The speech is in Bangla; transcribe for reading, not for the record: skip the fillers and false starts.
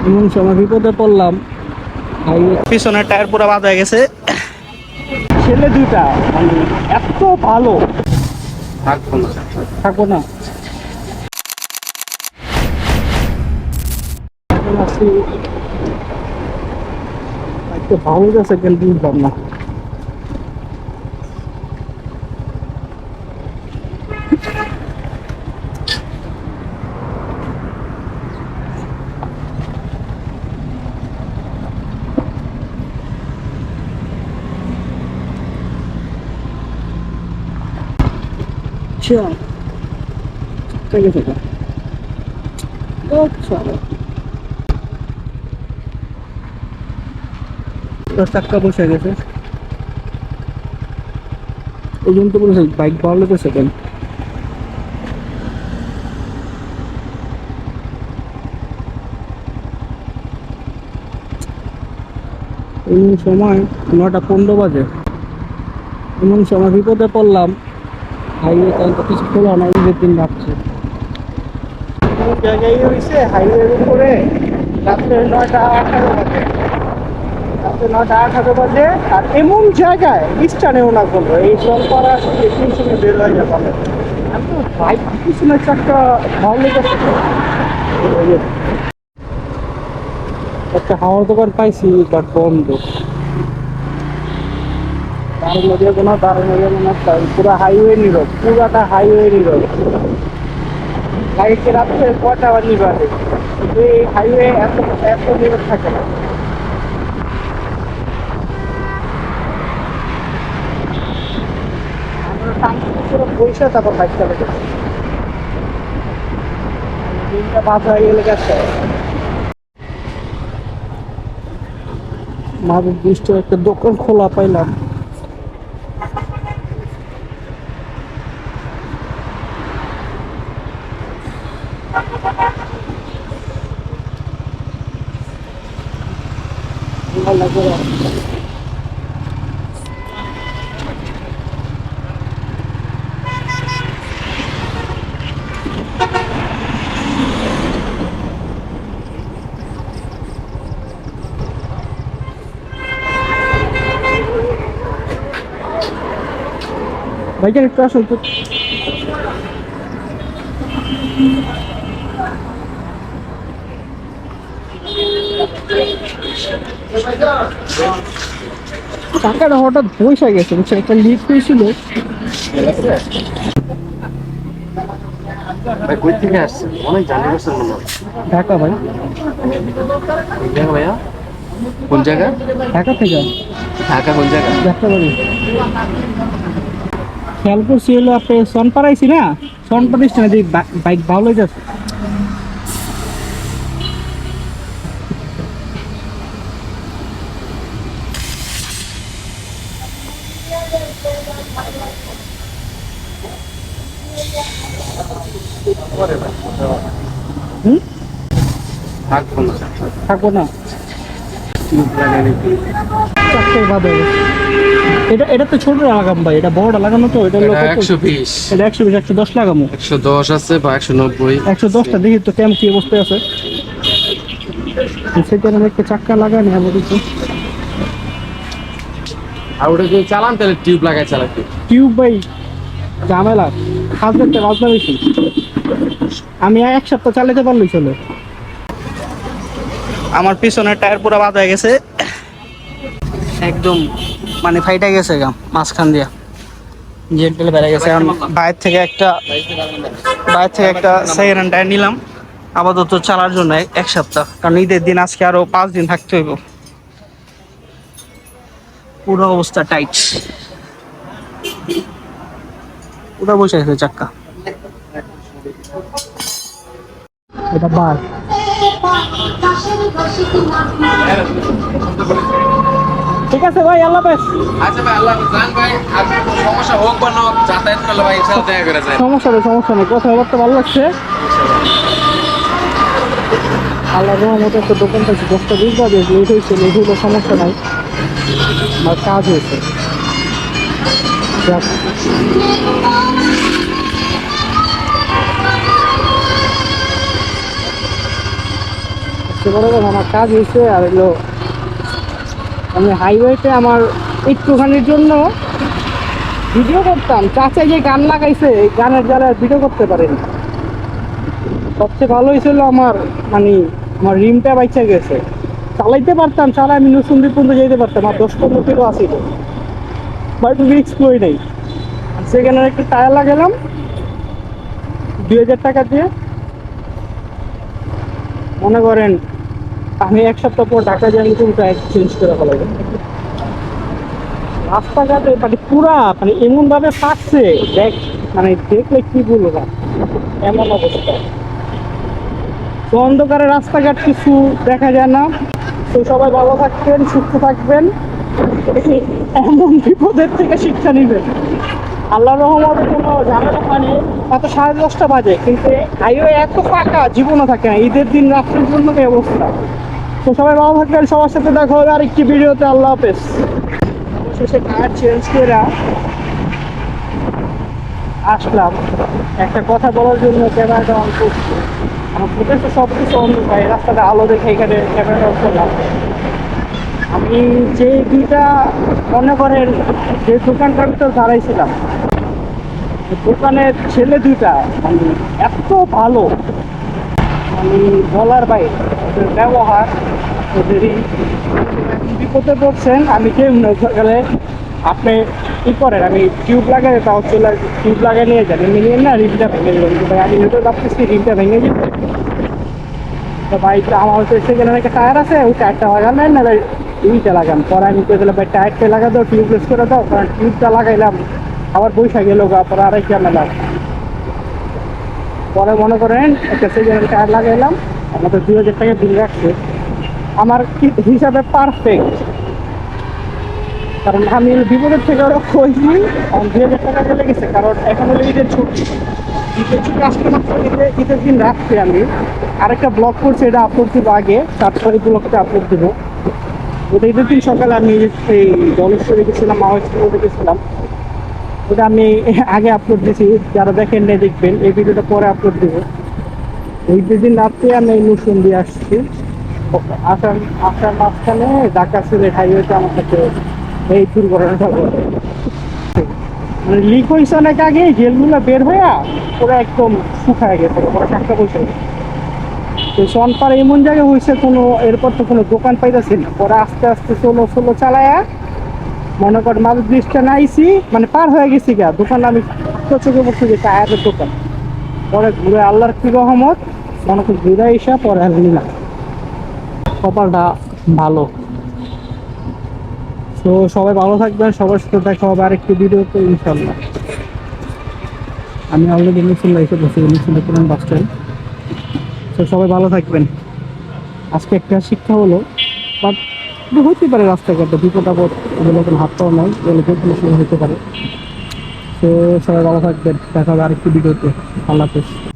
এমন সময় বিপদে পড়লাম, পিছনের টায়ার পুরো বাদ হয়ে গেছে। ছেলে দুইটা মানে এত ভালো, থাকবো না ভালো গেছে কেন বুঝলাম না। চাক্কা বসে গেছে, এই জন্য তো বলেছে বাইক ভালো লেগেছে কেন। এমন সময় 9:15 বাজে, এমন সময় বিপদে পড়লাম। হাইওয়ে তো কিছু খোলা না, ঈদের দিন ভাবছে জায়গায় হয়েছে হাইওয়ের উপরে রাত্রে 9:18 বাজে, রাত্রে 9:18 বাজে। আর এমন জায়গায় স্টানেও না করবো, এই জলপাড়া টিউশনে বের হয়ে যাবে। আমি তো বাইক পিছনের চারটা ভালো লেগেছে। একটা হাওয়ার দোকান পাইছি বাট বন্ধ, দাঁড়ানো যাবে না, দাঁড়ানো যাবে না, পুরো হাইওয়ে নীরব, পুরাটা হাইওয়ে নীরব। লাইটে রাত্রে 9টা বাজে বাজে, কিন্তু এই হাইওয়ে এত এত নীরব থাকে না। আমরা টাঙ্কি পুরো পয়সা তারপর বাইক চালাতে দিনটা বাদ হয়ে গেলে গেছে। মাঝে দৃষ্টি একটা দোকান খোলা পাইলাম। ভাইজান একটু আসুন তো। টাকাটা হঠাৎ পয়সা গেছে, বুঝছেন, একটা লিক হয়েছিল। ভাই কই থেকে আসছেন? অনেক জানি বলছেন মনে হয়। ঢাকা ভাই। ভাইয়া কোন জায়গা? ঢাকা থেকে। ঢাকা কোন জায়গা? যাত্রাবাড়ি। খেয়াল করছি হলো আপনি সনপাড়া আইছি না, সনপাড়া স্ট্যান্ডে দেখি বাইক ভালো যাচ্ছে। থাকবো না, চারটায় বাদ হয়ে গেছে। এটা তো ছোট লাগাম ভাই, এটা বড়টা লাগানো তো। এটা 120, এটা 120, 110 লাগামো। 110 আছে বা 190। 110টা দেখি তো কেমন কি অবস্থায় আছে। সেখানে একটা চাক্কা লাগানি আমাদের কিছু। আর ওটা যদি চালান তাহলে টিউব লাগাই চালাতে। টিউব ভাই ঝামেলা, কাজ করতে বাজনা বেশি। আমি 1 সপ্তাহ চালাতে পারলেই চলে। আমার পিছনের টায়ার পুরো বাদ হয়ে গেছে, একদম মানে ফাইটা গেছে গা মাঝখান দিয়া, জেন্টেল বেড়ে গেছে। এখন বাইরে থেকে একটা সেকেন্ড হ্যান্ড টায়ার নিলাম আপাতত চালার জন্য 1 সপ্তাহ, কারণ ঈদের দিন আজকে আরো 5 দিন থাকতে হইব। পুরো অবস্থা টাইট, পুরো বসে গেছে চাক্কা। এটা বার ঠিক আছে ভাই, আল্লাহ হাফেজ। আচ্ছা ভাই, আল্লাহ জান ভাই, আর সমস্যা হোক বা না হোক, যাতায়াত করলে ভাই ইনশাআল্লাহ দেখা করে যায়। সমস্যা নেই, কথাবার্তা ভালো লাগছে। আল্লাহর রহমতে একটা দোকান পাইছি, 10টা 20 বাজে লেট হয়েছে, লেট হইলে সমস্যা নাই, আমার কাজ হয়েছে। যাক, সবচেয়ে বড় কথা আমার কাজ হয়েছে আর হলো আমি হাইওয়েতে আমার একটুখানির জন্য ভিডিও করতাম, চাচা যে গান লাগাইছে এই গানের জ্বালায় ভিডিও করতে পারেনি। সবচেয়ে ভালো হয়েছিল আমার মানে আমার রিমটা বাইচা গেছে, চালাইতে পারতাম, চালাই আমি নসুন্দি পর্যন্ত যেতে পারতাম, আর 10-15 কিলো আসিল, বাট রিক্স করি নাই। সেখানে একটা টায়ার লাগালাম 2000 টাকা দিয়ে। মনে করেন আমি 1 সপ্তাহ পর ঢাকা যাই, নতুন টায়ার চেঞ্জ করে ফেলাবো। রাস্তাঘাটে মানে পুরা মানে এমন ভাবে ফাটছে, দেখ মানে দেখলে কি বলবো না, এমন অবস্থা। তো অন্ধকারে রাস্তাঘাট কিছু দেখা যায় না। তো সবাই ভালো থাকবেন, সুস্থ থাকবেন, এমন বিপদের থেকে শিক্ষা নেবেন। আল্লাহ রহমতে কোনো ঝামেলা পানি এত 10:30 বাজে, কিন্তু হাইওয়ে এত ফাঁকা জীবনও থাকে না, ঈদের দিন রাত্রের জন্য এই অবস্থা। তো সবাই ভালো থাকবেন, সবার সাথে দেখা হবে আরেকটি ভিডিওতে। আল্লাহ হাফেজ। অবশেষে টায়ার চেঞ্জ করে আসলাম একটা কথা বলার জন্য, ক্যামেরাটা অন করছি। আমার ফুটেজটা সব কিছু অন পাই, রাস্তাটা আলো দেখে এখানে ক্যামেরাটা অন করলাম। আমি যে দুইটা মনে করেন যে দোকানটার ভিতর দাঁড়াইছিলাম, দোকানের ছেলে দুইটা মানে এত ভালো, মানে বলার বাইরে ওদের ব্যবহার, ওদেরই বিপদে পড়ছেন। আমি কে গেলে আপনি কি করেন, আমি টিউব লাগাই, তাও চলে টিউব লাগাই নিয়ে যান, এমনি নিয়ে না রিমটা ভেঙে যাবেন। কিন্তু ভাই আমি হেঁটে ভাবতেছি রিমটা ভেঙে যেতে। তো ভাই আমার হচ্ছে সেখানে একটা টায়ার আছে, ওই টায়ারটা লাগান না, নাহলে উইটা লাগান। পরে আমি কে গেলে ভাই টায়ারটা লাগা দাও, টিউবলেস করে দাও, কারণ টিউবটা লাগাইলাম আবার বৈশা গেল গা, পরে আড়াই ঝামেলা। পরে মনে করেন একটা সেকেন্ড টায়ার লাগাইলাম, আমাদের 2000 টাকা বিল রাখছে, আমার হিসাবে পারফেক্ট। কারণ আমি বিপদের থেকে ওরা কইছি 2000 টাকা চলে গেছে, কারণ এখন হলো ঈদের ছুটি। ঈদের ছুটি আসলে মাত্র ঈদের দিন রাখছি। আমি আরেকটা ব্লগ করছি, এটা আপলোড দেবো আগে, তারপরে ব্লগটা আপলোড দেবো। ওটা ঈদের দিন সকালে আমি এই দলেশ্বরে গেছিলাম, মাওয়াজপুরে গেছিলাম, ওটা আমি আগে আপলোড দিয়েছি। যারা দেখেন নাই দেখবেন, এই ভিডিওটা পরে আপলোড দেবো। ওই দিন রাত্রে আমি এই নতুন দিয়ে আসছি, আসার মাঝখানে ঢাকা সিলেট হাইওয়েতে আমার কাছে এই দুর্ঘটনাটা ঘটে। মানে লিক হয়েছে অনেক আগে, জেলগুলো বের হয়ে ওরা একদম শুকায় গেছে, ওরা টাকা পয়সা। তো সনপার এমন জায়গায় হয়েছে, কোনো এরপর তো কোনো দোকান পাইতেছি না। পরে আস্তে আস্তে সোলো চালায়া মনে কর মাঝ ব্রিজটা নাইছি, মানে পার হয়ে গেছি গা দোকান। আমি চোখে পড়ছি যে টায়ারের দোকান। পরে ঘুরে আল্লাহর কি রহমত মনে করি ঘুরে এসে পরে আর নিলাম, কপালটা ভালো। তো সবাই ভালো থাকবেন, সবার সাথে দেখা হবে আরেকটি ভিডিওতে ইনশাল্লাহ। আমি অলরেডি মিছিল এসে বসে মিছিল পুরান বাস স্ট্যান্ড। তো সবাই ভালো থাকবেন। আজকে একটা শিক্ষা হলো, বাট হতে পারে রাস্তাঘাটে বিপদ আপদ, এগুলো কোনো হাত পাওয়া নাই, এগুলো যে কোনো সময় হতে পারে। তো সবাই ভালো থাকবেন, দেখা হবে আরেকটি ভিডিওতে। আল্লাহ হাফেজ।